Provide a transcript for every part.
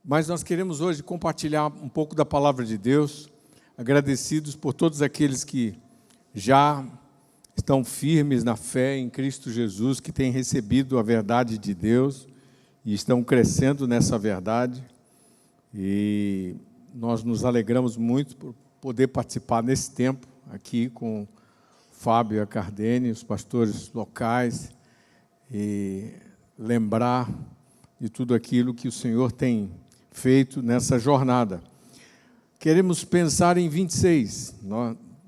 Mas nós queremos hoje compartilhar um pouco da palavra de Deus, agradecidos por todos aqueles que já estão firmes na fé em Cristo Jesus, que têm recebido a verdade de Deus e estão crescendo nessa verdade. E nós nos alegramos muito por poder participar nesse tempo aqui com o Fábio e a Cardene, os pastores locais, e lembrar de tudo aquilo que o Senhor tem feito nessa jornada. Queremos pensar em 26,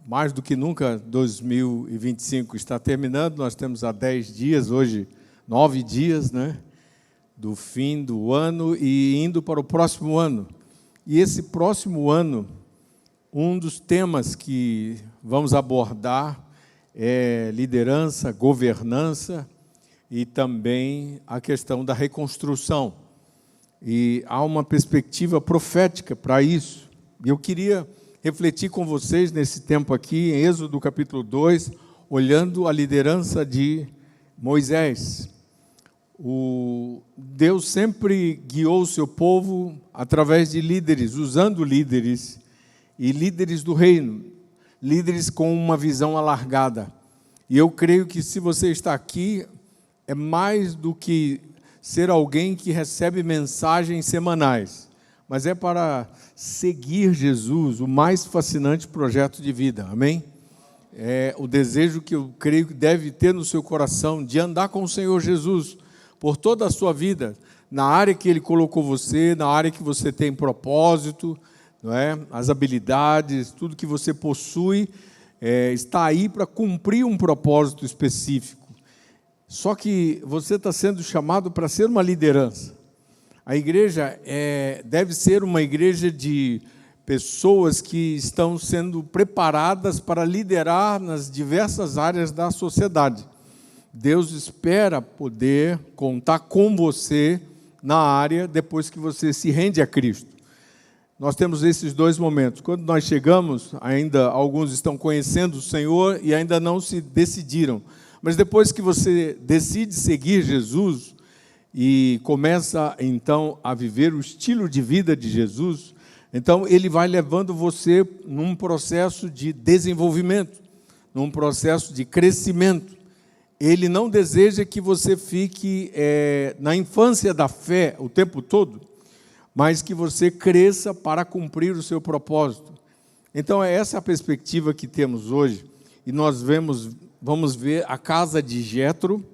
mais do que nunca 2025 está terminando, nós temos há 10 dias, hoje 9 dias, do fim do ano e indo para o próximo ano. E esse próximo ano, um dos temas que vamos abordar é liderança, governança e também a questão da reconstrução. E há uma perspectiva profética para isso. Eu queria refletir com vocês nesse tempo aqui, em Êxodo capítulo 2, olhando a liderança de Moisés. Deus sempre guiou o seu povo através de líderes, usando líderes, e líderes do reino, líderes com uma visão alargada. E eu creio que se você está aqui, é mais do que ser alguém que recebe mensagens semanais, mas é para seguir Jesus, o mais fascinante projeto de vida, amém? É o desejo que eu creio que deve ter no seu coração de andar com o Senhor Jesus por toda a sua vida, na área que Ele colocou você, na área que você tem propósito, não é? As habilidades, tudo que você possui, está aí para cumprir um propósito específico. Só que você está sendo chamado para ser uma liderança. A igreja deve ser uma igreja de pessoas que estão sendo preparadas para liderar nas diversas áreas da sociedade. Deus espera poder contar com você na área depois que você se rende a Cristo. Nós temos esses dois momentos. Quando nós chegamos, ainda alguns estão conhecendo o Senhor e ainda não se decidiram. Mas depois que você decide seguir Jesus e começa, então, a viver o estilo de vida de Jesus, então Ele vai levando você num processo de desenvolvimento, num processo de crescimento. Ele não deseja que você fique na infância da fé o tempo todo, mas que você cresça para cumprir o seu propósito. Então, é essa a perspectiva que temos hoje, e nós vamos ver a casa de Jetro.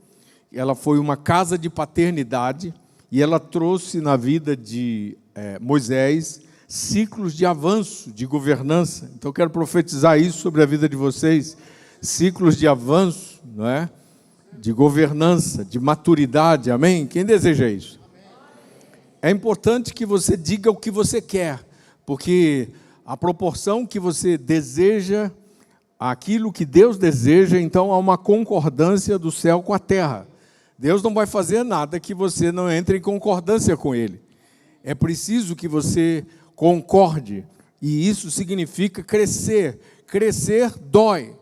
Ela foi uma casa de paternidade, e ela trouxe na vida de Moisés ciclos de avanço, de governança. Então, eu quero profetizar isso sobre a vida de vocês, ciclos de avanço, não é? De governança, de maturidade, amém? Quem deseja isso? É importante que você diga o que você quer, porque a proporção que você deseja, aquilo que Deus deseja, então há uma concordância do céu com a terra. Deus não vai fazer nada que você não entre em concordância com Ele. É preciso que você concorde, e isso significa crescer. Crescer dói.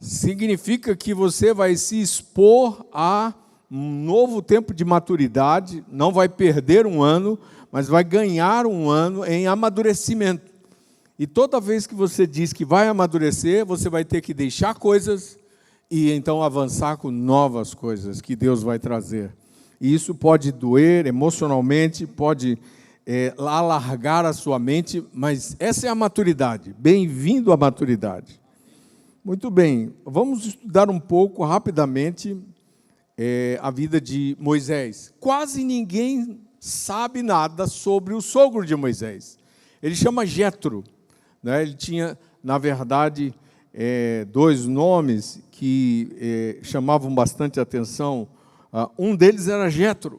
Significa que você vai se expor a um novo tempo de maturidade, não vai perder um ano, mas vai ganhar um ano em amadurecimento. E toda vez que você diz que vai amadurecer, você vai ter que deixar coisas e então avançar com novas coisas que Deus vai trazer. E isso pode doer emocionalmente, pode alargar a sua mente, mas essa é a maturidade. Bem-vindo à maturidade. Muito bem, vamos estudar um pouco rapidamente a vida de Moisés. Quase ninguém sabe nada sobre o sogro de Moisés. Ele chama Jetro. Ele tinha, na verdade, dois nomes que chamavam bastante atenção. Um deles era Jetro,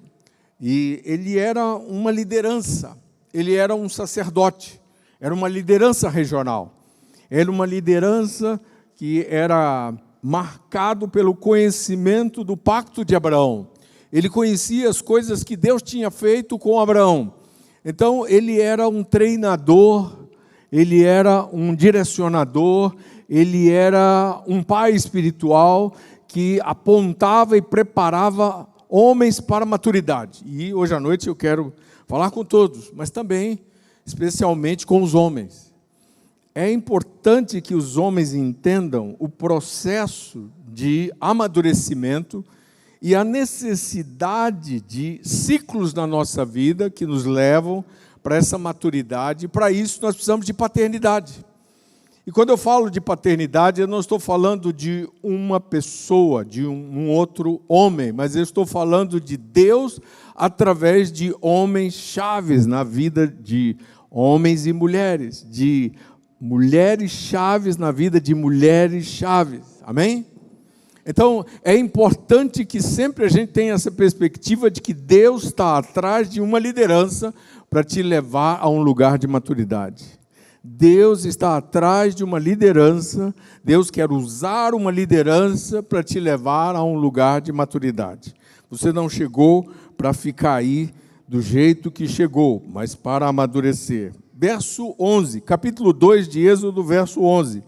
e ele era uma liderança, ele era um sacerdote, era uma liderança regional, era uma liderança que era marcado pelo conhecimento do pacto de Abraão. Ele conhecia as coisas que Deus tinha feito com Abraão. Então, ele era um treinador, ele era um direcionador, ele era um pai espiritual que apontava e preparava homens para a maturidade. E hoje à noite eu quero falar com todos, mas também, especialmente com os homens. É importante que os homens entendam o processo de amadurecimento e a necessidade de ciclos na nossa vida que nos levam para essa maturidade. E para isso nós precisamos de paternidade. E quando eu falo de paternidade, eu não estou falando de uma pessoa, de um outro homem, mas eu estou falando de Deus através de homens chaves na vida de homens e mulheres, de mulheres chaves na vida de mulheres chaves. Amém? Então, é importante que sempre a gente tenha essa perspectiva de que Deus está atrás de uma liderança para te levar a um lugar de maturidade. Deus está atrás de uma liderança, Deus quer usar uma liderança para te levar a um lugar de maturidade. Você não chegou para ficar aí do jeito que chegou, mas para amadurecer. Verso 11, capítulo 2 de Êxodo, verso 11.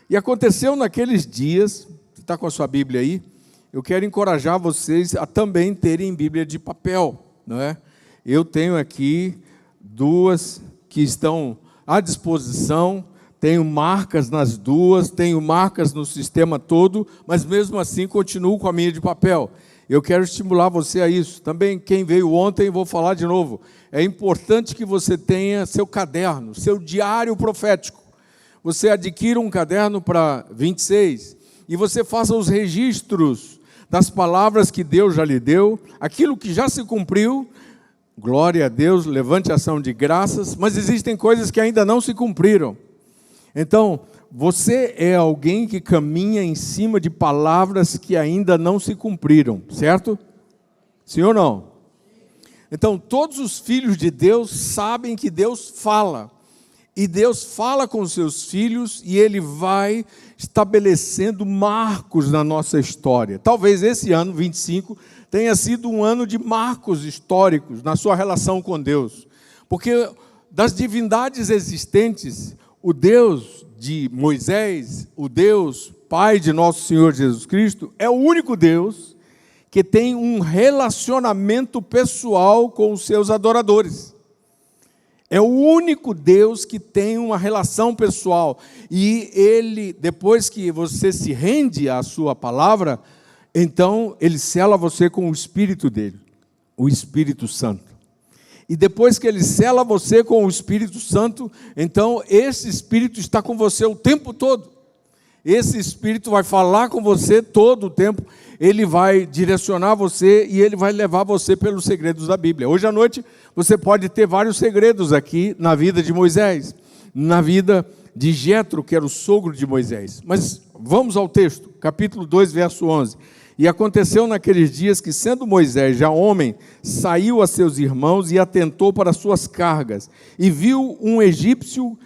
E aconteceu naqueles dias, você está com a sua Bíblia aí? Eu quero encorajar vocês a também terem Bíblia de papel, não é? Eu tenho aqui duas que estão à disposição, tenho marcas nas duas, tenho marcas no sistema todo, mas mesmo assim continuo com a minha de papel. Eu quero estimular você a isso. Também quem veio ontem, vou falar de novo. É importante que você tenha seu caderno, seu diário profético. Você adquira um caderno para 26 e você faça os registros das palavras que Deus já lhe deu, aquilo que já se cumpriu. Glória a Deus, levante ação de graças, mas existem coisas que ainda não se cumpriram. Então, você é alguém que caminha em cima de palavras que ainda não se cumpriram, certo? Sim ou não? Então, todos os filhos de Deus sabem que Deus fala. E Deus fala com os seus filhos e Ele vai estabelecendo marcos na nossa história. Talvez esse ano, 25, tenha sido um ano de marcos históricos na sua relação com Deus. Porque das divindades existentes, o Deus de Moisés, o Deus Pai de nosso Senhor Jesus Cristo, é o único Deus que tem um relacionamento pessoal com os seus adoradores. É o único Deus que tem uma relação pessoal. E Ele, depois que você se rende à sua palavra, então Ele sela você com o Espírito dele, o Espírito Santo. E depois que Ele sela você com o Espírito Santo, então esse Espírito está com você o tempo todo. Esse Espírito vai falar com você todo o tempo. Ele vai direcionar você e Ele vai levar você pelos segredos da Bíblia. Hoje à noite você pode ter vários segredos aqui na vida de Moisés, na vida de Jetro, que era o sogro de Moisés. Mas vamos ao texto, capítulo 2, verso 11. E aconteceu naqueles dias que, sendo Moisés já homem, saiu a seus irmãos e atentou para suas cargas. E viu um egípcio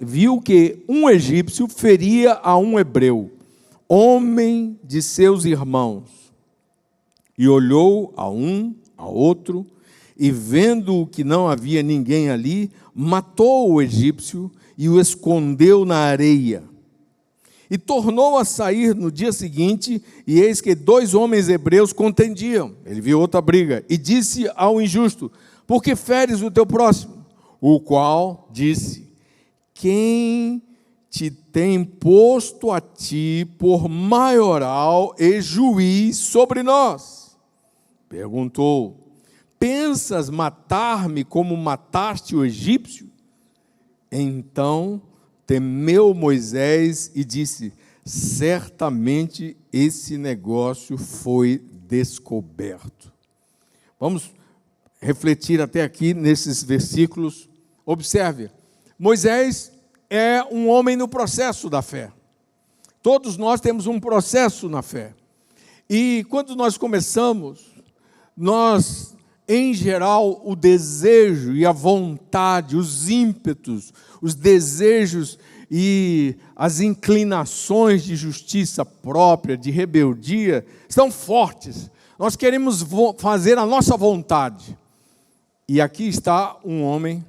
viu que um egípcio feria a um hebreu, homem de seus irmãos. E olhou a um, a outro, e vendo que não havia ninguém ali, matou o egípcio e o escondeu na areia. E tornou a sair no dia seguinte, e eis que 2 homens hebreus contendiam. Ele viu outra briga, e disse ao injusto: por que feres o teu próximo? O qual disse: quem te tem posto a ti por maioral e juiz sobre nós? Perguntou: pensas matar-me como mataste o egípcio? Então temeu Moisés e disse: certamente esse negócio foi descoberto. Vamos refletir até aqui nesses versículos. Observe, Moisés é um homem no processo da fé. Todos nós temos um processo na fé. E quando nós começamos, nós, em geral, o desejo e a vontade, os ímpetos, os desejos e as inclinações de justiça própria, de rebeldia, são fortes. Nós queremos fazer a nossa vontade. E aqui está um homem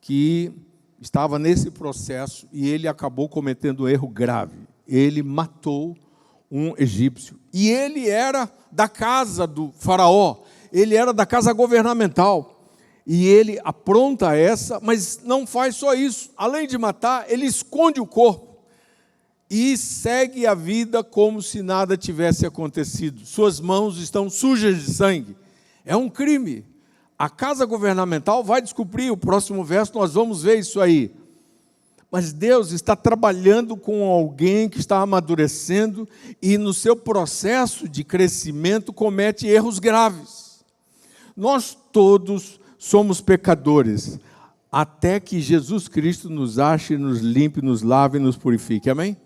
que estava nesse processo e ele acabou cometendo um erro grave. Ele matou um egípcio. E ele era da casa do faraó. ele era da casa governamental. E ele apronta essa, mas não faz só isso. Além de matar, ele esconde o corpo e segue a vida como se nada tivesse acontecido. Suas mãos estão sujas de sangue. É um crime. A casa governamental vai descobrir, o próximo verso nós vamos ver isso aí. Mas Deus está trabalhando com alguém que está amadurecendo e no seu processo de crescimento comete erros graves. Nós todos somos pecadores, até que Jesus Cristo nos ache, nos limpe, nos lave e nos purifique. Amém?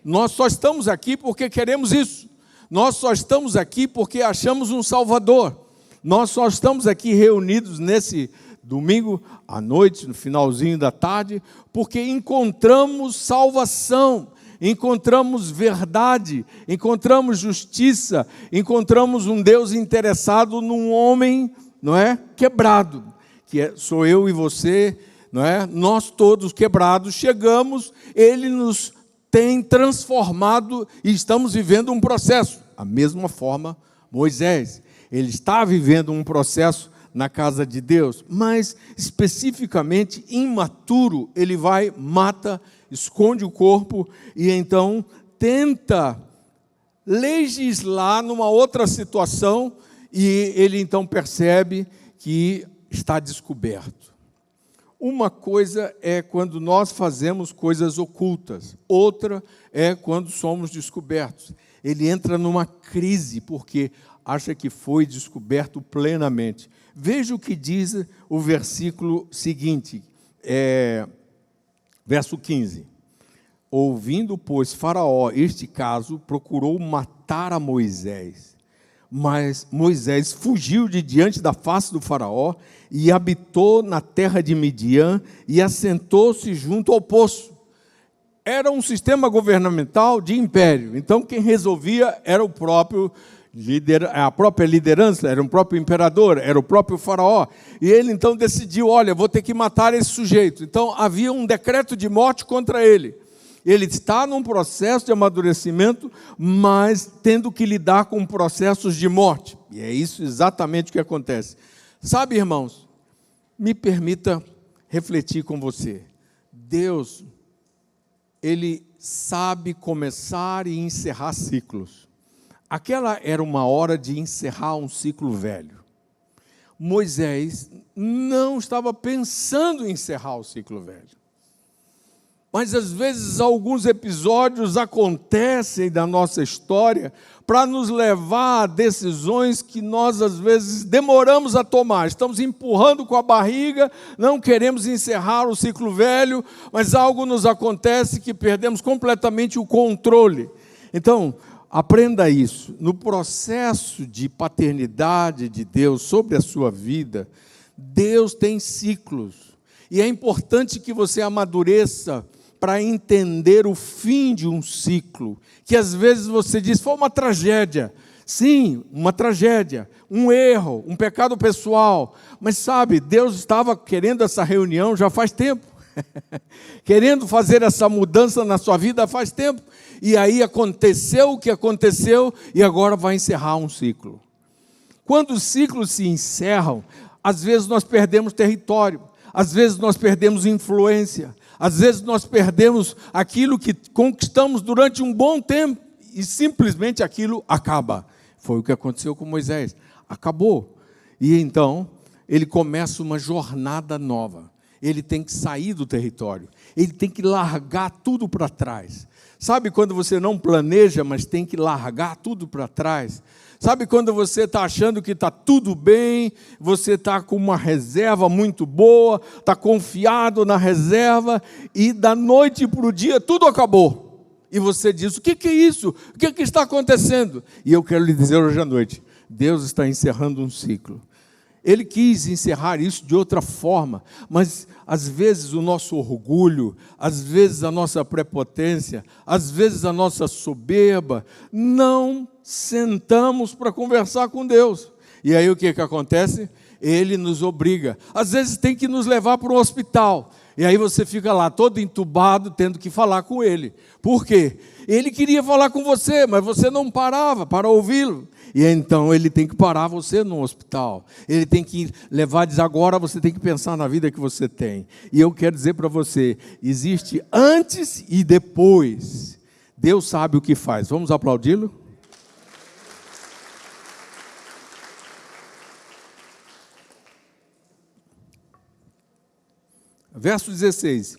Nós só estamos aqui porque queremos isso. Nós só estamos aqui porque achamos um Salvador. Nós só estamos aqui reunidos nesse domingo à noite, no finalzinho da tarde, porque encontramos salvação, encontramos verdade, encontramos justiça, encontramos um Deus interessado num homem, não é, quebrado, sou eu e você, não é? Nós todos quebrados chegamos, Ele nos tem transformado e estamos vivendo um processo. A mesma forma, Moisés, ele está vivendo um processo na casa de Deus, mas especificamente imaturo, ele vai, mata, esconde o corpo e então tenta legislar numa outra situação e ele então percebe que está descoberto. Uma coisa é quando nós fazemos coisas ocultas, outra é quando somos descobertos. Ele entra numa crise porque acha que foi descoberto plenamente. Veja o que diz o versículo seguinte, verso 15. Ouvindo, pois, Faraó este caso, procurou matar a Moisés. Mas Moisés fugiu de diante da face do Faraó e habitou na terra de Midian e assentou-se junto ao poço. Era um sistema governamental de império. Então, quem resolvia era o próprio a própria liderança, era o próprio imperador, era o próprio Faraó. E ele então decidiu, olha, vou ter que matar esse sujeito. Então havia um decreto de morte contra ele. Ele está num processo de amadurecimento, mas tendo que lidar com processos de morte. E é isso exatamente o que acontece. Sabe, irmãos, me permita refletir com você. Deus, Ele sabe começar e encerrar ciclos. Aquela era uma hora de encerrar um ciclo velho. Moisés não estava pensando em encerrar o ciclo velho. Mas, às vezes, alguns episódios acontecem da nossa história para nos levar a decisões que nós, às vezes, demoramos a tomar. Estamos empurrando com a barriga, não queremos encerrar o ciclo velho, mas algo nos acontece que perdemos completamente o controle. Então, aprenda isso. No processo de paternidade de Deus sobre a sua vida, Deus tem ciclos. E é importante que você amadureça para entender o fim de um ciclo. Que às vezes você diz, foi uma tragédia. Sim, uma tragédia, um erro, um pecado pessoal. Mas sabe, Deus estava querendo essa reunião já faz tempo. Querendo fazer essa mudança na sua vida faz tempo. E aí aconteceu o que aconteceu e agora vai encerrar um ciclo. Quando os ciclos se encerram, às vezes nós perdemos território, às vezes nós perdemos influência, às vezes nós perdemos aquilo que conquistamos durante um bom tempo e simplesmente aquilo acaba. Foi o que aconteceu com Moisés. Acabou. E então ele começa uma jornada nova. Ele tem que sair do território, ele tem que largar tudo para trás. Sabe quando você não planeja, mas tem que largar tudo para trás? Sabe quando você está achando que está tudo bem, você está com uma reserva muito boa, está confiado na reserva, e da noite para o dia tudo acabou. E você diz, o que é isso? O que está acontecendo? E eu quero lhe dizer hoje à noite, Deus está encerrando um ciclo. Ele quis encerrar isso de outra forma, mas às vezes o nosso orgulho, às vezes a nossa prepotência, às vezes a nossa soberba, não sentamos para conversar com Deus. E aí o que acontece? Ele nos obriga. Às vezes tem que nos levar para um hospital. E aí você fica lá todo entubado, tendo que falar com ele. Por quê? Ele queria falar com você, mas você não parava para ouvi-lo. E então ele tem que parar você no hospital. Ele tem que levar, diz, agora você tem que pensar na vida que você tem. E eu quero dizer para você, existe antes e depois. Deus sabe o que faz. Vamos aplaudi-lo? Verso 16.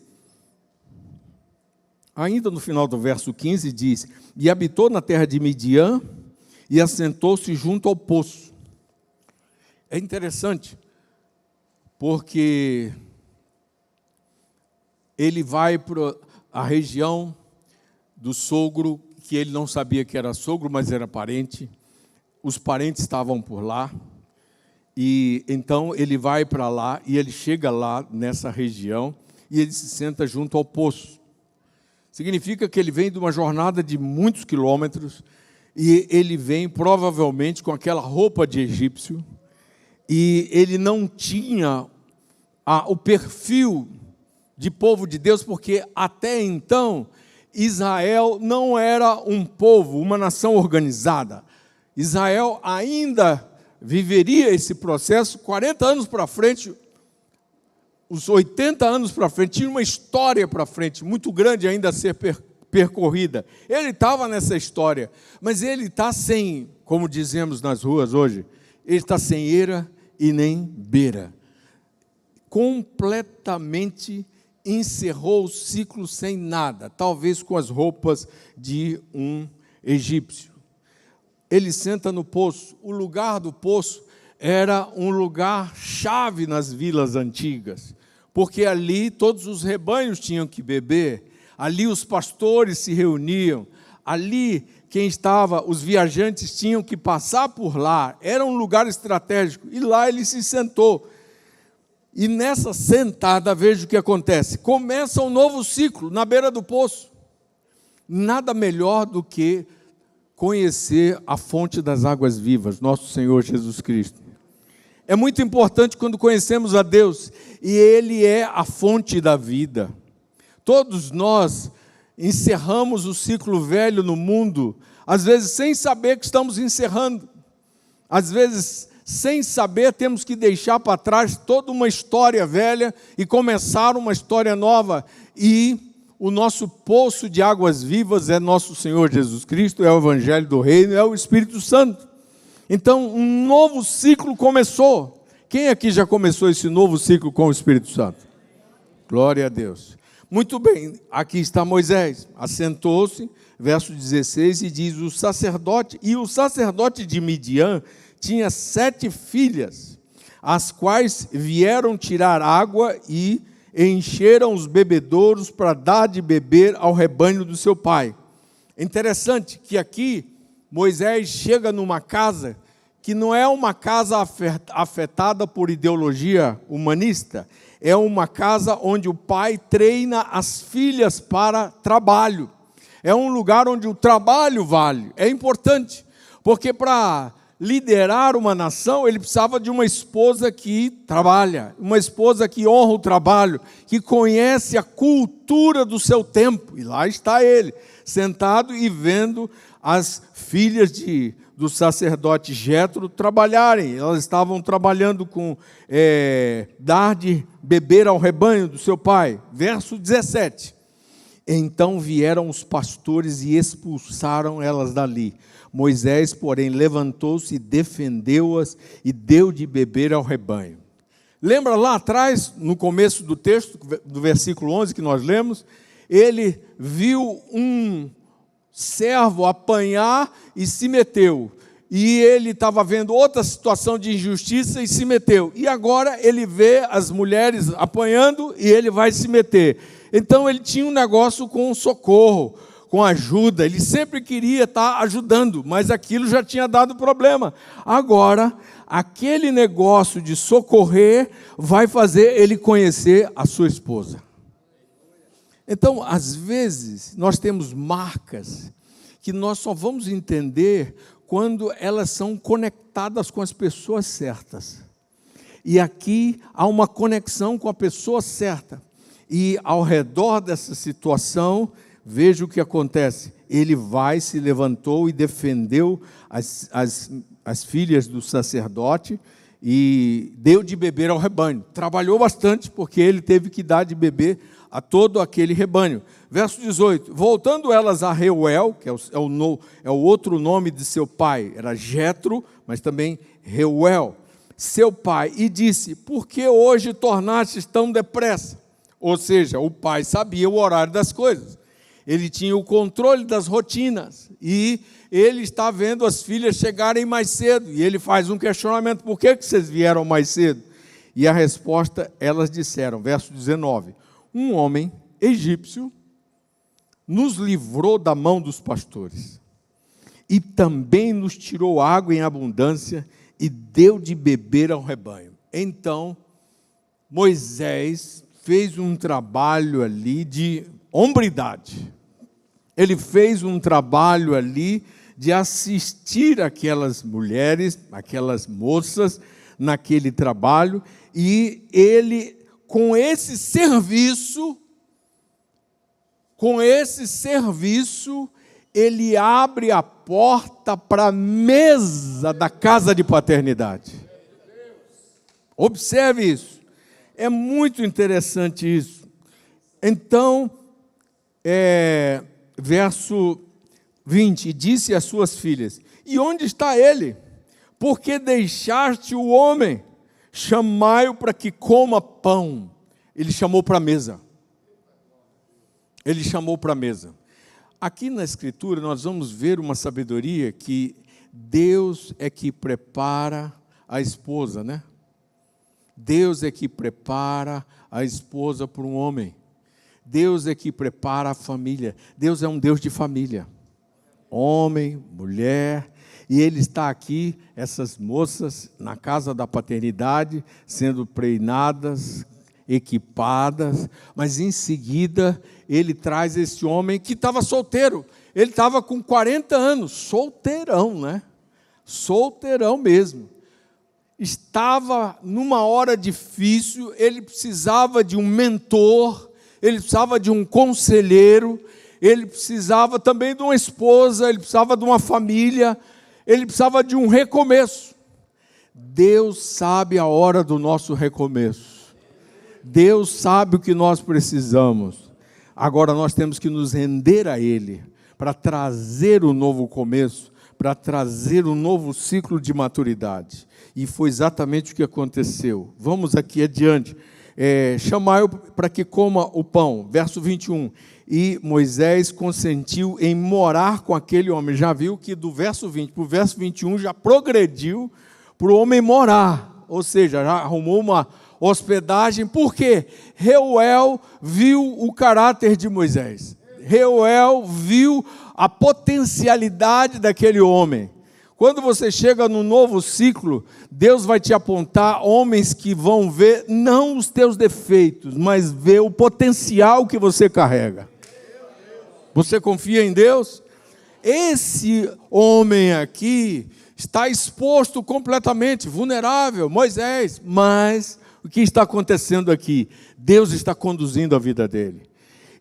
Ainda no final do verso 15 diz: e habitou na terra de Midian e assentou-se junto ao poço. É interessante, porque ele vai para a região do sogro, que ele não sabia que era sogro, mas era parente. Os parentes estavam por lá. E então ele vai para lá, e ele chega lá nessa região, e ele se senta junto ao poço. Significa que ele vem de uma jornada de muitos quilômetros, e ele vem provavelmente com aquela roupa de egípcio, e ele não tinha o perfil de povo de Deus, porque até então Israel não era um povo, uma nação organizada. Israel ainda viveria esse processo 40 anos para frente, os 80 anos para frente, tinha uma história para frente, muito grande ainda a ser percorrida. Ele estava nessa história, mas ele está sem, como dizemos nas ruas hoje, ele está sem eira e nem beira. Completamente encerrou o ciclo sem nada, talvez com as roupas de um egípcio. Ele senta no poço. O lugar do poço era um lugar chave nas vilas antigas, porque ali todos os rebanhos tinham que beber, ali os pastores se reuniam, ali quem estava, os viajantes tinham que passar por lá, era um lugar estratégico, e lá ele se sentou. E nessa sentada, veja o que acontece, começa um novo ciclo na beira do poço. Nada melhor do que conhecer a fonte das águas vivas, nosso Senhor Jesus Cristo. É muito importante quando conhecemos a Deus, e Ele é a fonte da vida. Todos nós encerramos o ciclo velho no mundo, às vezes sem saber que estamos encerrando. Às vezes, sem saber, temos que deixar para trás toda uma história velha e começar uma história nova. E o nosso poço de águas vivas é nosso Senhor Jesus Cristo, é o Evangelho do Reino, é o Espírito Santo. Então, um novo ciclo começou. Quem aqui já começou esse novo ciclo com o Espírito Santo? Glória a Deus. Muito bem, aqui está Moisés, assentou-se, verso 16, e diz, o sacerdote de Midian tinha 7 filhas, as quais vieram tirar água e encheram os bebedouros para dar de beber ao rebanho do seu pai. É interessante que aqui Moisés chega numa casa que não é uma casa afetada por ideologia humanista, é uma casa onde o pai treina as filhas para trabalho. É um lugar onde o trabalho vale, é importante, porque para liderar uma nação, ele precisava de uma esposa que trabalha, uma esposa que honra o trabalho, que conhece a cultura do seu tempo. E lá está ele, sentado e vendo as filhas do sacerdote Jétro trabalharem. Elas estavam trabalhando com dar de beber ao rebanho do seu pai. Verso 17. Então vieram os pastores e expulsaram elas dali. Moisés, porém, levantou-se e defendeu-as e deu de beber ao rebanho. Lembra lá atrás, no começo do texto, do versículo 11 que nós lemos, ele viu um servo apanhar e se meteu. E ele estava vendo outra situação de injustiça e se meteu. E agora ele vê as mulheres apanhando e ele vai se meter. Então ele tinha um negócio com socorro, com ajuda, ele sempre queria estar ajudando, mas aquilo já tinha dado problema. Agora, aquele negócio de socorrer vai fazer ele conhecer a sua esposa. Então, às vezes, nós temos marcas que nós só vamos entender quando elas são conectadas com as pessoas certas. E aqui há uma conexão com a pessoa certa. E ao redor dessa situação, veja o que acontece. Ele se levantou e defendeu as filhas do sacerdote e deu de beber ao rebanho. Trabalhou bastante, porque ele teve que dar de beber a todo aquele rebanho. Verso 18, voltando elas a Reuel, que é o outro nome de seu pai, era Jetro, mas também Reuel, seu pai, e disse, por que hoje tornastes tão depressa? Ou seja, o pai sabia o horário das coisas, ele tinha o controle das rotinas, e ele está vendo as filhas chegarem mais cedo, e ele faz um questionamento, por que vocês vieram mais cedo? E a resposta, elas disseram, verso 19, um homem egípcio nos livrou da mão dos pastores, e também nos tirou água em abundância, e deu de beber ao rebanho. Então, Moisés fez um trabalho ali de hombridade. Ele fez um trabalho ali de assistir aquelas mulheres, aquelas moças, naquele trabalho, e ele, com esse serviço, ele abre a porta para a mesa da casa de paternidade. Observe isso. É muito interessante isso. Então, verso 20, disse às suas filhas, e onde está ele? Porque deixaste o homem? Chamai-o para que coma pão. Ele chamou para a mesa. Ele chamou para a mesa. Aqui na Escritura nós vamos ver uma sabedoria que Deus é que prepara a esposa, né? Deus é que prepara a esposa para um homem. Deus é que prepara a família. Deus é um Deus de família. Homem, mulher, e Ele está aqui, essas moças, na casa da paternidade, sendo treinadas, equipadas, mas em seguida Ele traz esse homem que estava solteiro. Ele estava com 40 anos, solteirão, né? Solteirão mesmo. Estava numa hora difícil, ele precisava de um mentor, ele precisava de um conselheiro, ele precisava também de uma esposa, ele precisava de uma família, ele precisava de um recomeço. Deus sabe a hora do nosso recomeço. Deus sabe o que nós precisamos. Agora nós temos que nos render a Ele, para trazer o novo começo, para trazer um novo ciclo de maturidade. E foi exatamente o que aconteceu. Vamos aqui adiante. Chamai-o para que coma o pão. Verso 21. E Moisés consentiu em morar com aquele homem. Já viu que do verso 20 para o verso 21 já progrediu para o homem morar. Ou seja, já arrumou uma hospedagem. Por quê? Reuel viu o caráter de Moisés. Reuel viu a potencialidade daquele homem. Quando você chega no novo ciclo, Deus vai te apontar homens que vão ver não os teus defeitos, mas ver o potencial que você carrega. Você confia em Deus? Esse homem aqui está exposto completamente, vulnerável, Moisés, mas o que está acontecendo aqui? Deus está conduzindo a vida dele.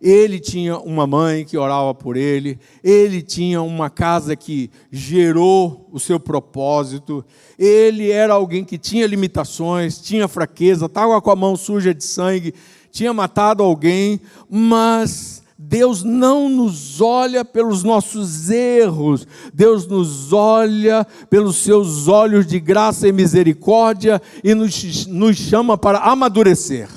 Ele tinha uma mãe que orava por ele, ele tinha uma casa que gerou o seu propósito, ele era alguém que tinha limitações, tinha fraqueza, estava com a mão suja de sangue, tinha matado alguém, mas Deus não nos olha pelos nossos erros, Deus nos olha pelos seus olhos de graça e misericórdia e nos chama para amadurecer.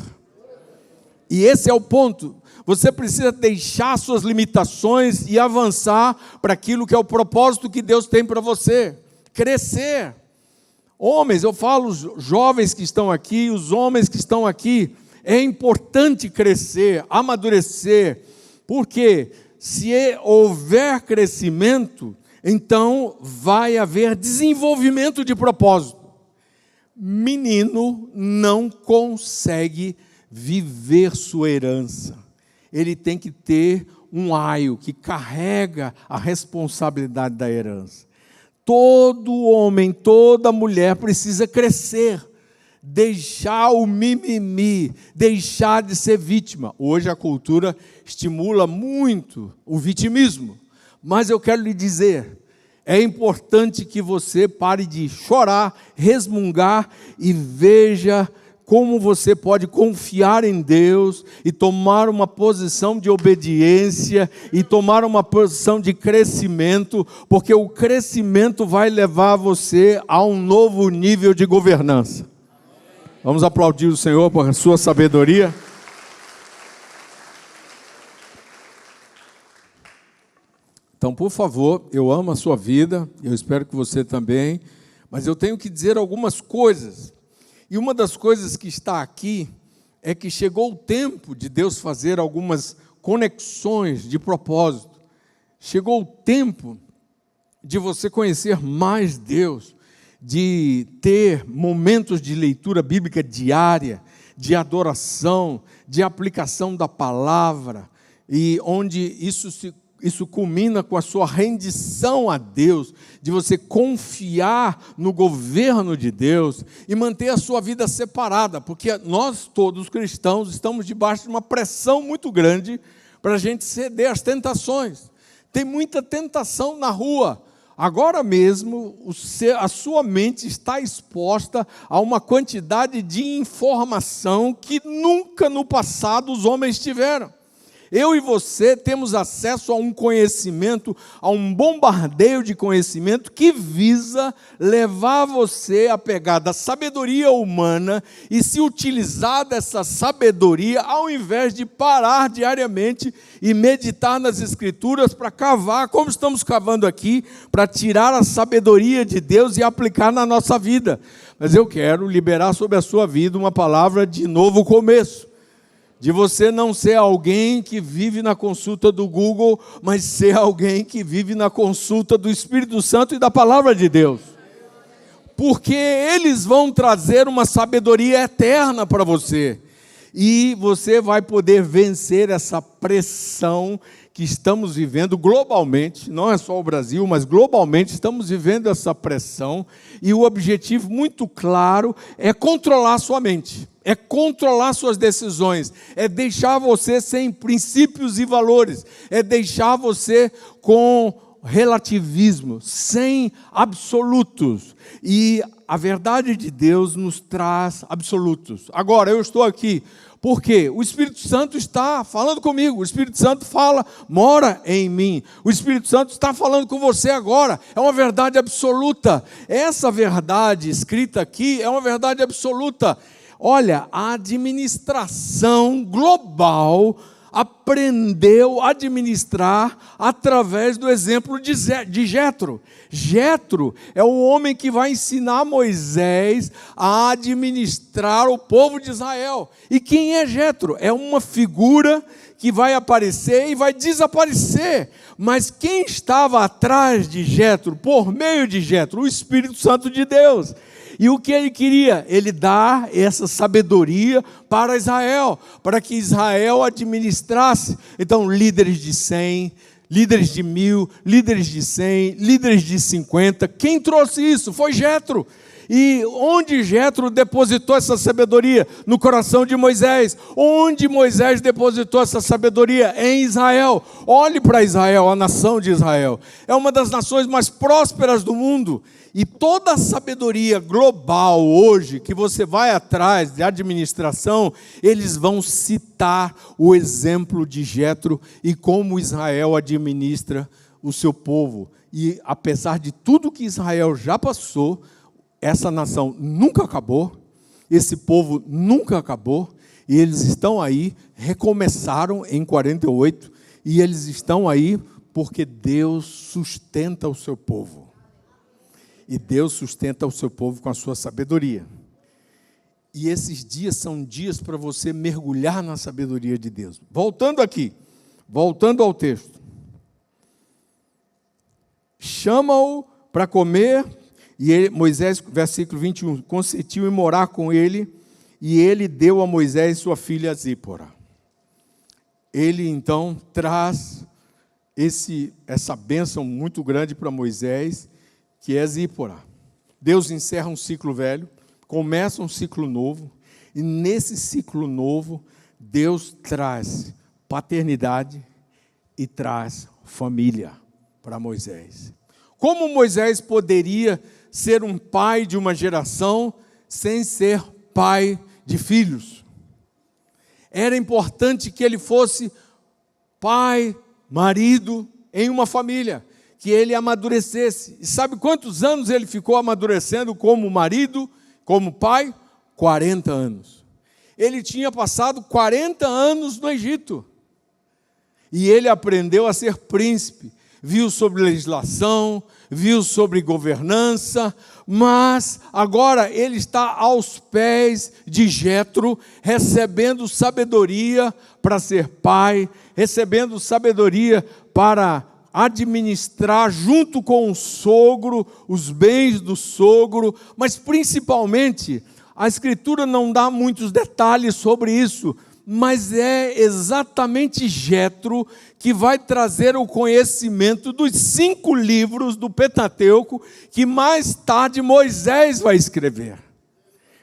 E esse é o ponto. Você precisa deixar suas limitações e avançar para aquilo que é o propósito que Deus tem para você. Crescer. Homens, eu falo os jovens que estão aqui, os homens que estão aqui, é importante crescer, amadurecer, porque se houver crescimento, então vai haver desenvolvimento de propósito. Menino não consegue viver sua herança. Ele tem que ter um aio que carrega a responsabilidade da herança. Todo homem, toda mulher precisa crescer, deixar o mimimi, deixar de ser vítima. Hoje a cultura estimula muito o vitimismo, mas eu quero lhe dizer, é importante que você pare de chorar, resmungar e veja como você pode confiar em Deus e tomar uma posição de obediência e tomar uma posição de crescimento, porque o crescimento vai levar você a um novo nível de governança. Vamos aplaudir o Senhor por sua sabedoria. Então, por favor, eu amo a sua vida, eu espero que você também, mas eu tenho que dizer algumas coisas. E uma das coisas que está aqui é que chegou o tempo de Deus fazer algumas conexões de propósito. Chegou o tempo de você conhecer mais Deus, de ter momentos de leitura bíblica diária, de adoração, de aplicação da palavra, e onde isso culmina com a sua rendição a Deus, de você confiar no governo de Deus e manter a sua vida separada, porque nós todos cristãos estamos debaixo de uma pressão muito grande para a gente ceder às tentações. Tem muita tentação na rua. Agora mesmo, a sua mente está exposta a uma quantidade de informação que nunca no passado os homens tiveram. Eu e você temos acesso a um conhecimento, a um bombardeio de conhecimento que visa levar você a pegar da sabedoria humana e se utilizar dessa sabedoria ao invés de parar diariamente e meditar nas Escrituras para cavar, como estamos cavando aqui, para tirar a sabedoria de Deus e aplicar na nossa vida. Mas eu quero liberar sobre a sua vida uma palavra de novo começo. De você não ser alguém que vive na consulta do Google, mas ser alguém que vive na consulta do Espírito Santo e da Palavra de Deus. Porque eles vão trazer uma sabedoria eterna para você. E você vai poder vencer essa pressão que estamos vivendo globalmente, não é só o Brasil, mas globalmente estamos vivendo essa pressão, e o objetivo muito claro é controlar sua mente, é controlar suas decisões, é deixar você sem princípios e valores, é deixar você com relativismo, sem absolutos. E a verdade de Deus nos traz absolutos. Agora, eu estou aqui porque o Espírito Santo está falando comigo, o Espírito Santo fala, mora em mim, o Espírito Santo está falando com você agora, é uma verdade absoluta. Essa verdade escrita aqui é uma verdade absoluta. Olha, a administração global aprendeu a administrar através do exemplo de Jetro. Jetro é o homem que vai ensinar Moisés a administrar o povo de Israel. E quem é Jetro? É uma figura que vai aparecer e vai desaparecer. Mas quem estava atrás de Jetro, por meio de Jetro? O Espírito Santo de Deus. E o que ele queria? Ele dar essa sabedoria para Israel, para que Israel administrasse. Então, líderes de 100, líderes de 1000, líderes de 100, líderes de 50. Quem trouxe isso? Foi Jetro. E onde Jetro depositou essa sabedoria? No coração de Moisés. Onde Moisés depositou essa sabedoria? Em Israel. Olhe para Israel, a nação de Israel. É uma das nações mais prósperas do mundo. E toda a sabedoria global hoje, que você vai atrás de administração, eles vão citar o exemplo de Jetro e como Israel administra o seu povo. E apesar de tudo que Israel já passou, essa nação nunca acabou, esse povo nunca acabou, e eles estão aí, recomeçaram em 48, e eles estão aí porque Deus sustenta o seu povo. E Deus sustenta o seu povo com a sua sabedoria. E esses dias são dias para você mergulhar na sabedoria de Deus. Voltando aqui, voltando ao texto. Chama-o para comer, e ele, Moisés, versículo 21, consentiu em morar com ele, e ele deu a Moisés sua filha Zípora. Ele então traz essa bênção muito grande para Moisés, que é Zípora. Deus encerra um ciclo velho, começa um ciclo novo, e nesse ciclo novo, Deus traz paternidade e traz família para Moisés. Como Moisés poderia ser um pai de uma geração sem ser pai de filhos? Era importante que ele fosse pai, marido em uma família, que ele amadurecesse. E sabe quantos anos ele ficou amadurecendo como marido, como pai? 40 anos. Ele tinha passado 40 anos no Egito. E ele aprendeu a ser príncipe. Viu sobre legislação, viu sobre governança, mas agora ele está aos pés de Jetro, recebendo sabedoria para ser pai, recebendo sabedoria para administrar junto com o sogro, os bens do sogro, mas principalmente, a Escritura não dá muitos detalhes sobre isso, mas é exatamente Jetro que vai trazer o conhecimento dos 5 livros do Pentateuco que mais tarde Moisés vai escrever.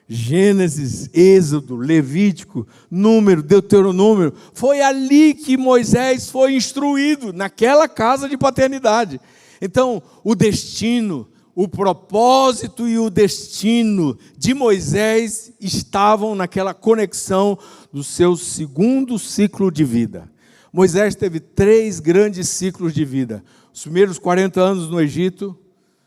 Gênesis, Êxodo, Levítico, Número, Deuteronômio. Foi ali que Moisés foi instruído, naquela casa de paternidade. Então, o destino, o propósito e o destino de Moisés estavam naquela conexão do seu segundo ciclo de vida. Moisés teve 3 grandes ciclos de vida. Os primeiros 40 anos no Egito,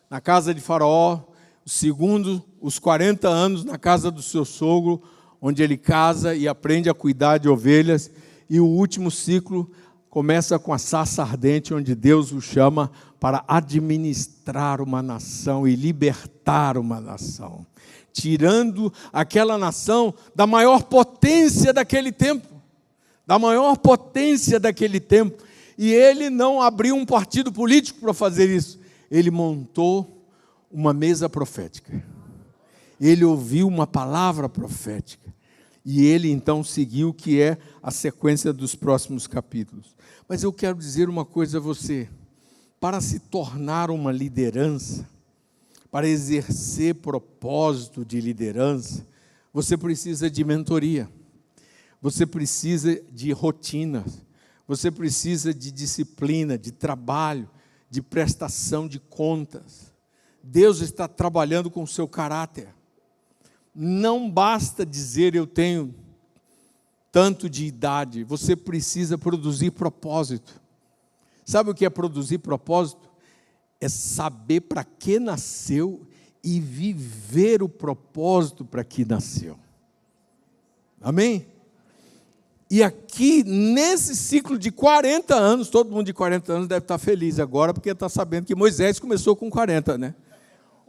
na casa de Faraó. O segundo, os 40 anos na casa do seu sogro, onde ele casa e aprende a cuidar de ovelhas. E o último ciclo começa com a sarça ardente, onde Deus o chama para administrar uma nação e libertar uma nação, tirando aquela nação da maior potência daquele tempo, E ele não abriu um partido político para fazer isso. Ele montou uma mesa profética. Ele ouviu uma palavra profética. E ele então seguiu, que é a sequência dos próximos capítulos. Mas eu quero dizer uma coisa a você. Para se tornar uma liderança, para exercer propósito de liderança, você precisa de mentoria. Você precisa de rotinas. Você precisa de disciplina, de trabalho, de prestação de contas. Deus está trabalhando com o seu caráter. Não basta dizer eu tenho tanto de idade, você precisa produzir propósito. Sabe o que é produzir propósito? É saber para que nasceu e viver o propósito para que nasceu. Amém? E aqui, nesse ciclo de 40 anos, todo mundo de 40 anos deve estar feliz agora, porque está sabendo que Moisés começou com 40, né?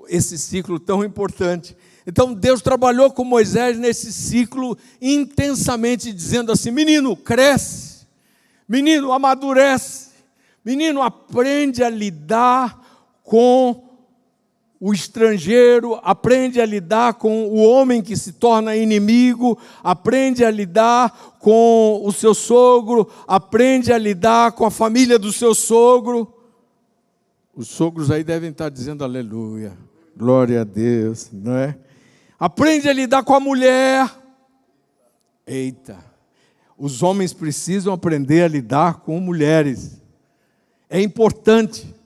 Esse ciclo tão importante. Então, Deus trabalhou com Moisés nesse ciclo intensamente, dizendo assim: menino, cresce, menino, amadurece, menino, aprende a lidar com o estrangeiro, aprende a lidar com o homem que se torna inimigo, aprende a lidar com o seu sogro, aprende a lidar com a família do seu sogro. Os sogros aí devem estar dizendo aleluia, glória a Deus, não é? Aprende a lidar com a mulher. Eita, os homens precisam aprender a lidar com mulheres. É importante.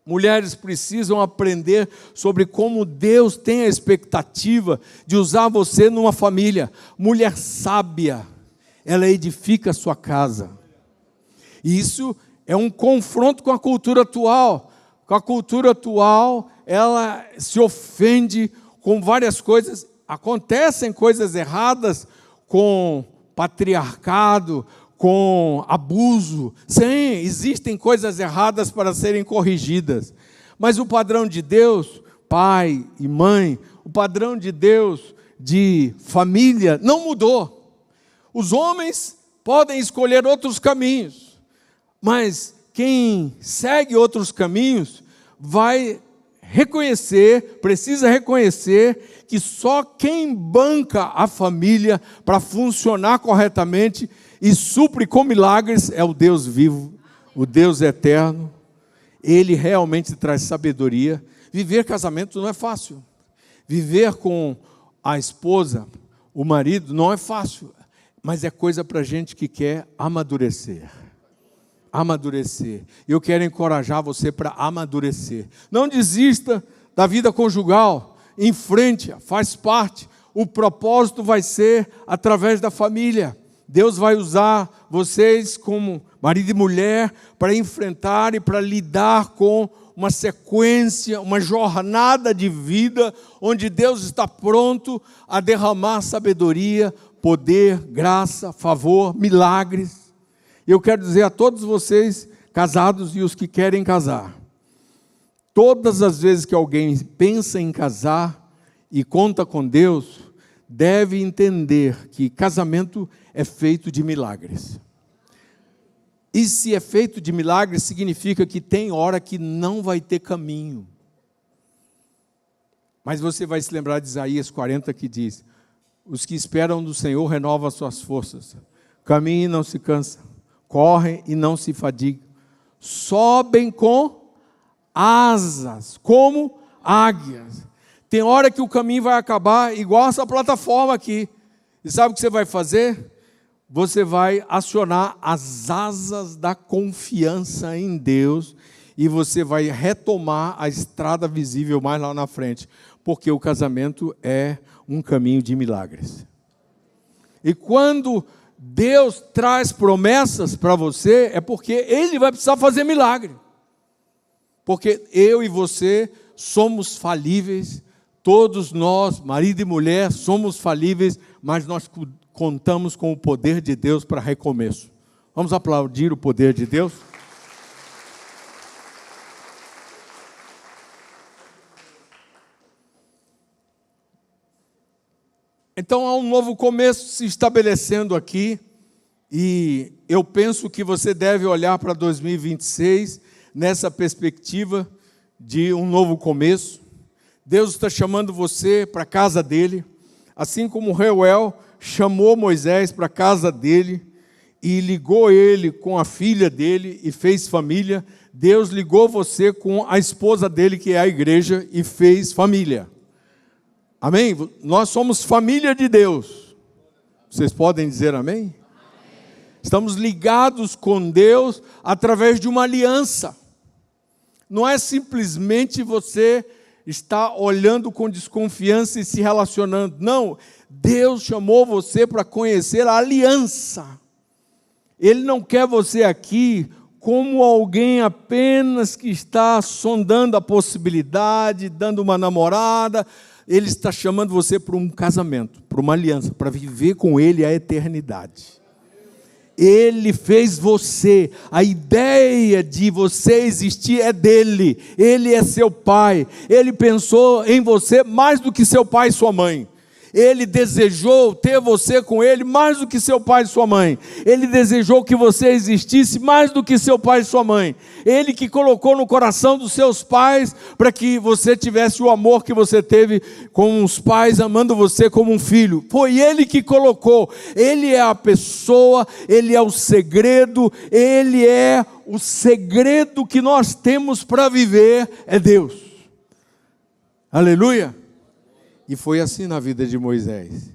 Mulheres precisam aprender sobre como Deus tem a expectativa de usar você numa família. Mulher sábia, ela edifica a sua casa. E isso é um confronto com a cultura atual. Com a cultura atual, ela se ofende com várias coisas. Acontecem coisas erradas com patriarcado, com abuso. Sim, existem coisas erradas para serem corrigidas. Mas o padrão de Deus, pai e mãe, o padrão de Deus de família não mudou. Os homens podem escolher outros caminhos, mas quem segue outros caminhos vai reconhecer, precisa reconhecer que só quem banca a família para funcionar corretamente e supre com milagres é o Deus vivo, o Deus eterno. Ele realmente traz sabedoria. Viver casamento não é fácil. Viver com a esposa, o marido, não é fácil. Mas é coisa para gente que quer amadurecer. Amadurecer. Eu quero encorajar você para amadurecer. Não desista da vida conjugal. Enfrente-a, faz parte. O propósito vai ser através da família. Deus vai usar vocês como marido e mulher para enfrentar e para lidar com uma sequência, uma jornada de vida, onde Deus está pronto a derramar sabedoria, poder, graça, favor, milagres. Eu quero dizer a todos vocês, casados e os que querem casar, todas as vezes que alguém pensa em casar e conta com Deus, deve entender que casamento é feito de milagres. E se é feito de milagres, significa que tem hora que não vai ter caminho. Mas você vai se lembrar de Isaías 40, que diz: os que esperam do Senhor renovam as suas forças, caminham e não se cansam, correm e não se fadigam, sobem com asas, como águias. Tem hora que o caminho vai acabar, igual essa plataforma aqui. E sabe o que você vai fazer? Você vai acionar as asas da confiança em Deus e você vai retomar a estrada visível mais lá na frente, porque o casamento é um caminho de milagres. E quando Deus traz promessas para você, é porque Ele vai precisar fazer milagre. Porque eu e você somos falíveis, todos nós, marido e mulher, somos falíveis, mas nós contamos com o poder de Deus para recomeço. Vamos aplaudir o poder de Deus? Então há um novo começo se estabelecendo aqui, e eu penso que você deve olhar para 2026 nessa perspectiva de um novo começo. Deus está chamando você para a casa dele, assim como Reuel chamou Moisés para a casa dele e ligou ele com a filha dele e fez família. Deus ligou você com a esposa dele, que é a igreja, e fez família. Amém? Nós somos família de Deus. Vocês podem dizer amém? Amém. Estamos ligados com Deus através de uma aliança. Não é simplesmente você estar olhando com desconfiança e se relacionando. Não, Deus chamou você para conhecer a aliança. Ele não quer você aqui como alguém apenas que está sondando a possibilidade, dando uma namorada. Ele está chamando você para um casamento, para uma aliança, para viver com Ele a eternidade. Ele fez você, a ideia de você existir é dele, ele é seu pai, ele pensou em você mais do que seu pai e sua mãe. Ele desejou ter você com ele mais do que seu pai e sua mãe. Ele desejou que você existisse mais do que seu pai e sua mãe. Ele que colocou no coração dos seus pais para que você tivesse o amor que você teve com os pais, amando você como um filho. Foi ele que colocou. Ele é a pessoa, ele é o segredo, ele é o segredo que nós temos para viver, é Deus. Aleluia! E foi assim na vida de Moisés.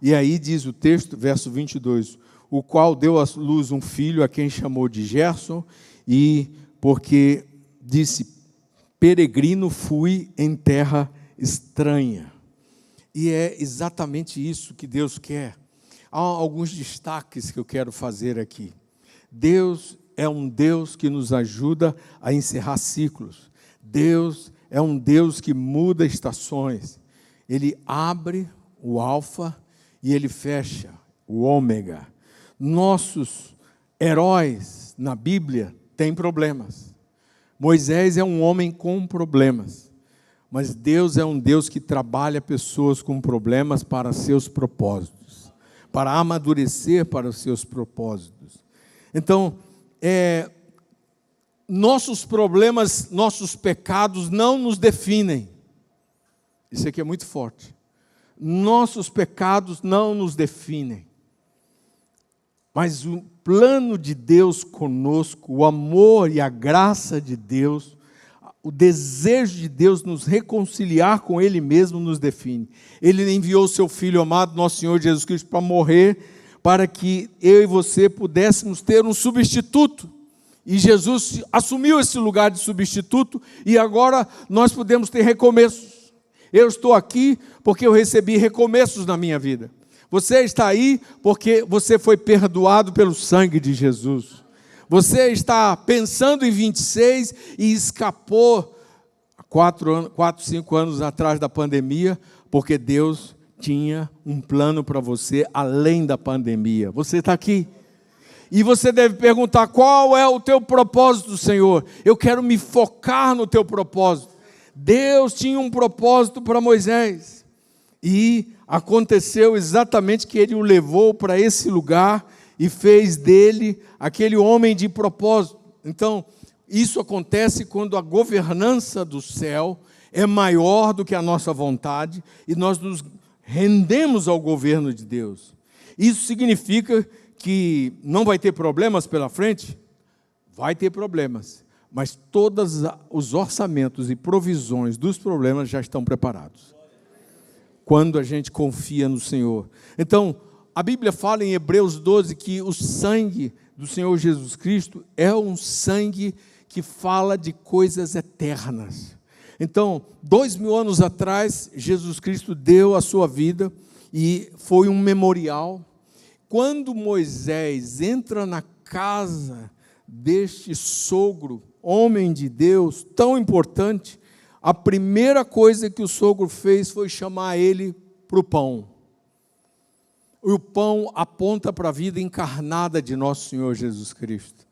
E aí diz o texto, verso 22, o qual deu à luz um filho, a quem chamou de Gerson, e porque disse, peregrino fui em terra estranha. E é exatamente isso que Deus quer. Há alguns destaques que eu quero fazer aqui. Deus é um Deus que nos ajuda a encerrar ciclos. Deus é um Deus que muda estações. Ele abre o alfa e ele fecha o ômega. Nossos heróis na Bíblia têm problemas. Moisés é um homem com problemas, mas Deus é um Deus que trabalha pessoas com problemas para seus propósitos, para amadurecer para os seus propósitos. Então, nossos problemas, nossos pecados não nos definem. Isso aqui é muito forte. Nossos pecados não nos definem. Mas o plano de Deus conosco, o amor e a graça de Deus, O desejo de Deus nos reconciliar com Ele mesmo nos define. Ele enviou o seu Filho amado, nosso Senhor Jesus Cristo, para morrer, para que eu e você pudéssemos ter um substituto. E Jesus assumiu esse lugar de substituto, e agora nós podemos ter recomeços. Eu estou aqui porque eu recebi recomeços na minha vida. Você está aí porque você foi perdoado pelo sangue de Jesus. Você está pensando em 26 e escapou 4, 5 anos atrás da pandemia, porque Deus tinha um plano para você além da pandemia. Você está aqui. E você deve perguntar: qual é o teu propósito, Senhor? Eu quero me focar no teu propósito. Deus tinha um propósito para Moisés. E aconteceu exatamente que ele o levou para esse lugar e fez dele aquele homem de propósito. Então, isso acontece quando a governança do céu é maior do que a nossa vontade e nós nos rendemos ao governo de Deus. Isso significa que não vai ter problemas pela frente? Vai ter problemas, mas todos os orçamentos e provisões dos problemas já estão preparados, quando a gente confia no Senhor. Então, a Bíblia fala em Hebreus 12 que o sangue do Senhor Jesus Cristo é um sangue que fala de coisas eternas. Então, 2000 anos atrás, Jesus Cristo deu a sua vida e foi um memorial. Quando Moisés entra na casa deste sogro, homem de Deus, tão importante, a primeira coisa que o sogro fez foi chamar ele para o pão. O pão aponta para a vida encarnada de nosso Senhor Jesus Cristo.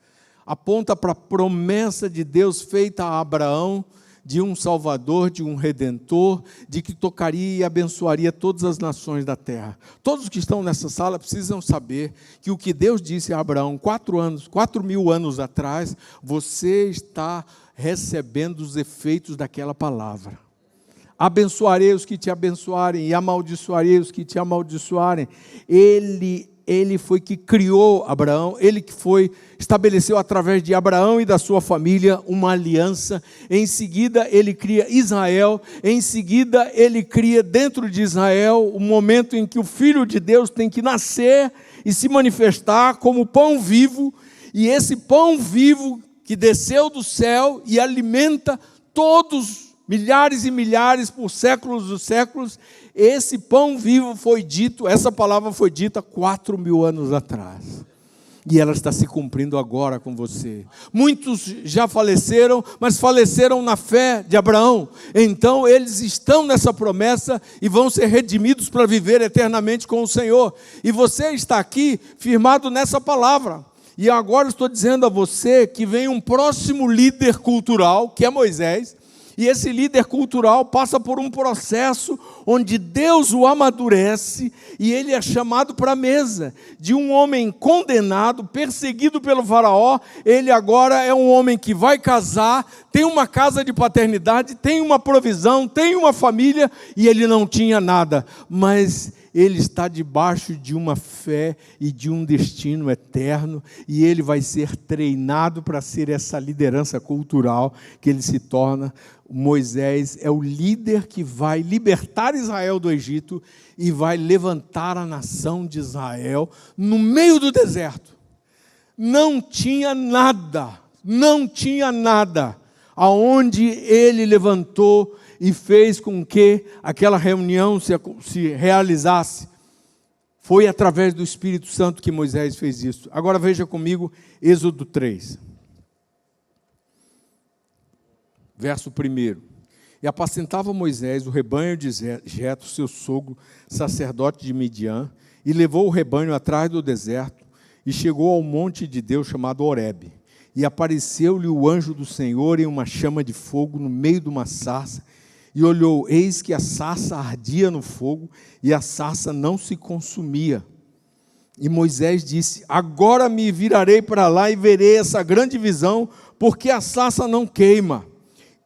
Aponta para a promessa de Deus feita a Abraão, de um Salvador, de um Redentor, de que tocaria e abençoaria todas as nações da terra. Todos que estão nessa sala precisam saber que o que Deus disse a Abraão 4.000 anos atrás, você está recebendo os efeitos daquela palavra. Abençoarei os que te abençoarem e amaldiçoarei os que te amaldiçoarem. Ele foi que criou Abraão, ele que estabeleceu através de Abraão e da sua família uma aliança. Em seguida ele cria Israel, em seguida ele cria dentro de Israel o momento em que o Filho de Deus tem que nascer e se manifestar como pão vivo, e esse pão vivo que desceu do céu e alimenta todos milhares e milhares por séculos dos séculos, esse pão vivo foi dito, essa palavra foi dita 4.000 anos atrás. E ela está se cumprindo agora com você. Muitos já faleceram, mas faleceram na fé de Abraão. Então eles estão nessa promessa e vão ser redimidos para viver eternamente com o Senhor. E você está aqui firmado nessa palavra. E agora estou dizendo a você que vem um próximo líder cultural, que é Moisés. E esse líder cultural passa por um processo onde Deus o amadurece e ele é chamado para a mesa. De um homem condenado, perseguido pelo faraó, ele agora é um homem que vai casar, tem uma casa de paternidade, tem uma provisão, tem uma família, e ele não tinha nada, mas ele está debaixo de uma fé e de um destino eterno, e ele vai ser treinado para ser essa liderança cultural que ele se torna. Moisés é o líder que vai libertar Israel do Egito e vai levantar a nação de Israel no meio do deserto. Não tinha nada, aonde ele levantou e fez com que aquela reunião se realizasse. Foi através do Espírito Santo que Moisés fez isso. Agora veja comigo Êxodo 3. Verso 1. E apacentava Moisés o rebanho de Jetro, seu sogro, sacerdote de Midian, e levou o rebanho atrás do deserto, e chegou ao monte de Deus chamado Horebe. E apareceu-lhe o anjo do Senhor em uma chama de fogo no meio de uma sarça, e olhou, eis que a sarça ardia no fogo, e a sarça não se consumia. E Moisés disse: agora me virarei para lá e verei essa grande visão, porque a sarça não queima.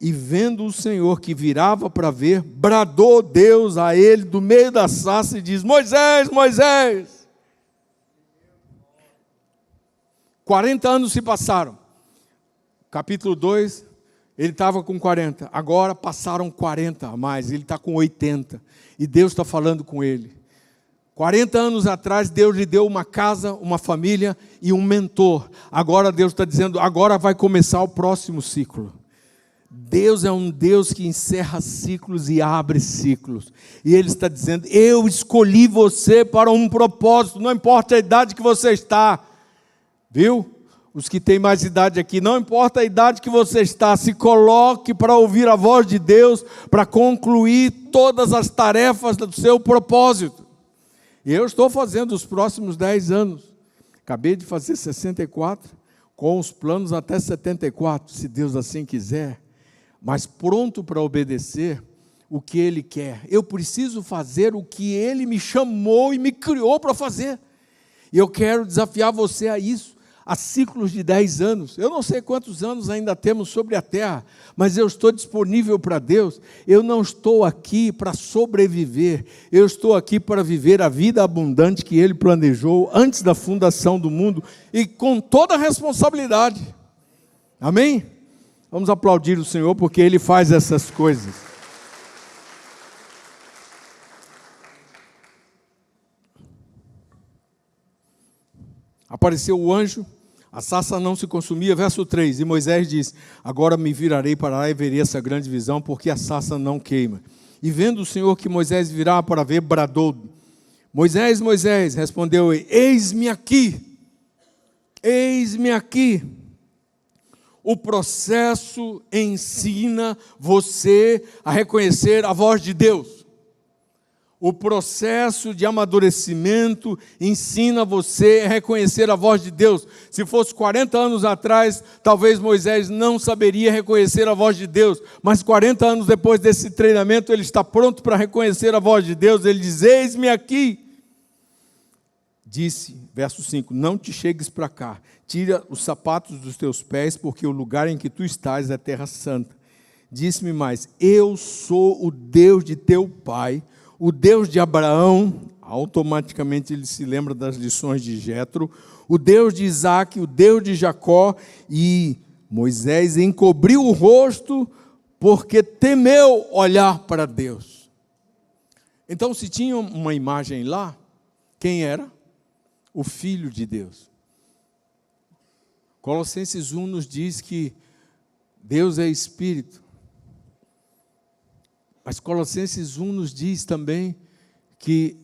E vendo o Senhor que virava para ver, bradou Deus a ele do meio da sarça e diz: Moisés, Moisés! 40 anos se passaram. Capítulo 2, Ele estava com 40, agora passaram 40 a mais, ele está com 80, e Deus está falando com ele. 40 anos atrás, Deus lhe deu uma casa, uma família e um mentor. Agora Deus está dizendo, agora vai começar o próximo ciclo. Deus é um Deus que encerra ciclos e abre ciclos. E Ele está dizendo, eu escolhi você para um propósito, não importa a idade que você está. Viu? Os que têm mais idade aqui, não importa a idade que você está, se coloque para ouvir a voz de Deus, para concluir todas as tarefas do seu propósito. Eu estou fazendo os próximos 10 anos. Acabei de fazer 64, com os planos até 74, se Deus assim quiser. Mas pronto para obedecer o que Ele quer. Eu preciso fazer o que Ele me chamou e me criou para fazer. E eu quero desafiar você a isso. Há ciclos de 10 anos, eu não sei quantos anos ainda temos sobre a terra, mas eu estou disponível para Deus. Eu não estou aqui para sobreviver, eu estou aqui para viver a vida abundante que Ele planejou antes da fundação do mundo e com toda a responsabilidade. Amém? Vamos aplaudir o Senhor porque Ele faz essas coisas. Apareceu o anjo, a sarça não se consumia, verso 3, e Moisés diz, agora me virarei para lá e verei essa grande visão, porque a sarça não queima. E vendo o Senhor que Moisés virá para ver, bradou, Moisés, Moisés, respondeu ele, eis-me aqui, eis-me aqui. O processo ensina você a reconhecer a voz de Deus. O processo de amadurecimento ensina você a reconhecer a voz de Deus. Se fosse 40 anos atrás, talvez Moisés não saberia reconhecer a voz de Deus. Mas 40 anos depois desse treinamento, ele está pronto para reconhecer a voz de Deus. Ele diz, eis-me aqui. Disse, verso 5, não te chegues para cá. Tira os sapatos dos teus pés, porque o lugar em que tu estás é terra santa. Disse-me mais, eu sou o Deus de teu pai, o Deus de Abraão, automaticamente ele se lembra das lições de Jetro, o Deus de Isaac, o Deus de Jacó, e Moisés encobriu o rosto porque temeu olhar para Deus. Então, se tinha uma imagem lá, quem era? O Filho de Deus. Colossenses 1 nos diz que Deus é Espírito. Mas Colossenses 1 nos diz também que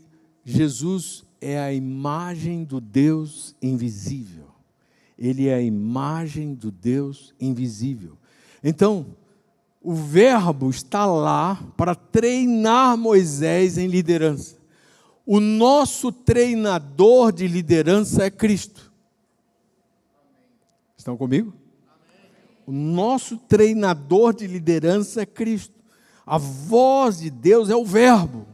Jesus é a imagem do Deus invisível. Ele é a imagem do Deus invisível. Então, o verbo está lá para treinar Moisés em liderança. O nosso treinador de liderança é Cristo. Estão comigo? O nosso treinador de liderança é Cristo. A voz de Deus é o verbo.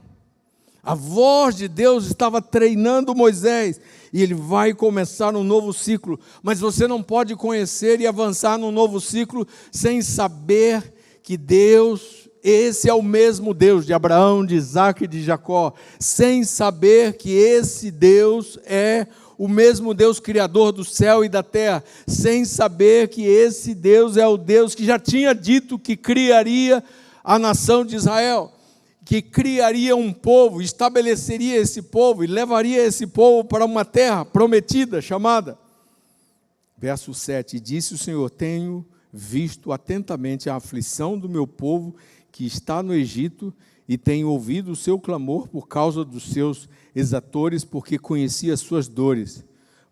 A voz de Deus estava treinando Moisés. E ele vai começar um novo ciclo. Mas você não pode conhecer e avançar num novo ciclo sem saber que Deus, esse é o mesmo Deus de Abraão, de Isaac e de Jacó. Sem saber que esse Deus é o mesmo Deus criador do céu e da terra. Sem saber que esse Deus é o Deus que já tinha dito que criaria a nação de Israel, que criaria um povo, estabeleceria esse povo e levaria esse povo para uma terra prometida, chamada. Verso 7, disse o Senhor, tenho visto atentamente a aflição do meu povo que está no Egito e tenho ouvido o seu clamor por causa dos seus exatores, porque conheci as suas dores.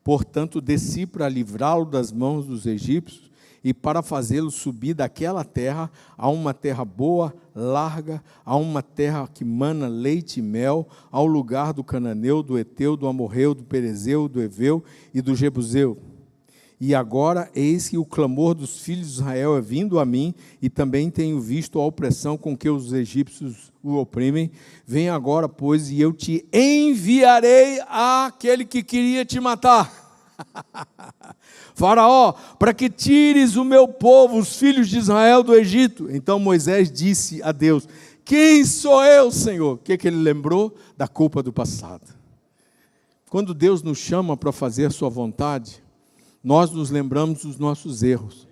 Portanto, desci para livrá-lo das mãos dos egípcios e para fazê-lo subir daquela terra a uma terra boa, larga, a uma terra que mana leite e mel, ao lugar do cananeu, do eteu, do amorreu, do perezeu, do eveu e do jebuseu. E agora, eis que o clamor dos filhos de Israel é vindo a mim, e também tenho visto a opressão com que os egípcios o oprimem. Vem agora, pois, e eu te enviarei àquele que queria te matar. Faraó, para que tires o meu povo, os filhos de Israel, do Egito. Então Moisés disse a Deus, quem sou eu, Senhor? O que ele lembrou? Da culpa do passado. Quando Deus nos chama para fazer a sua vontade, nós nos lembramos dos nossos erros.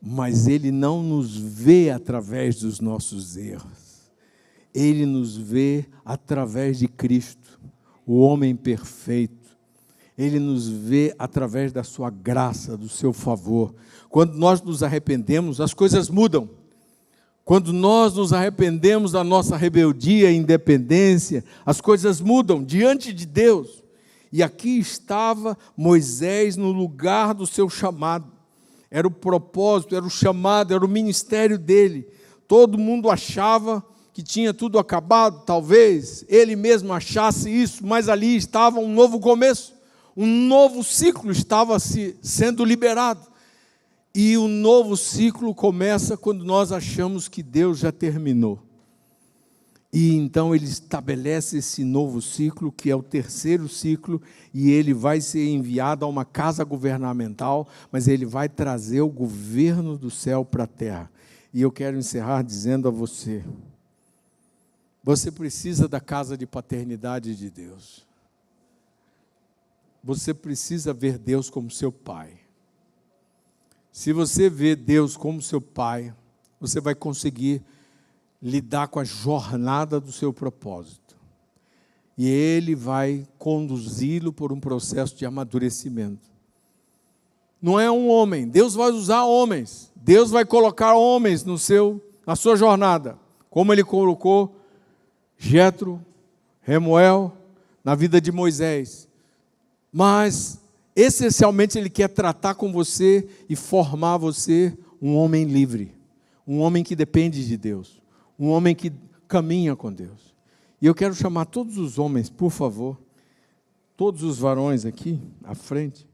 mas Ele não nos vê através dos nossos erros. Ele nos vê através de Cristo, o homem perfeito. Ele nos vê através da sua graça, do seu favor. Quando nós nos arrependemos, as coisas mudam. Quando nós nos arrependemos da nossa rebeldia e independência, as coisas mudam diante de Deus. E aqui estava Moisés no lugar do seu chamado. Era o propósito, era o chamado, era o ministério dele. Todo mundo achava que tinha tudo acabado, talvez ele mesmo achasse isso, mas ali estava um novo começo. Um novo ciclo estava sendo liberado. E o novo ciclo começa quando nós achamos que Deus já terminou. E então Ele estabelece esse novo ciclo, que é o terceiro ciclo, e ele vai ser enviado a uma casa governamental, mas ele vai trazer o governo do céu para a terra. E eu quero encerrar dizendo a você, você precisa da casa de paternidade de Deus. Você precisa ver Deus como seu pai. Se você vê Deus como seu pai, você vai conseguir lidar com a jornada do seu propósito. E Ele vai conduzi-lo por um processo de amadurecimento. Não é um homem, Deus vai usar homens. Deus vai colocar homens na sua jornada, como Ele colocou Jetro, Remuel, na vida de Moisés. Mas, essencialmente, Ele quer tratar com você e formar você um homem livre, um homem que depende de Deus, um homem que caminha com Deus. E eu quero chamar todos os homens, por favor, todos os varões aqui à frente.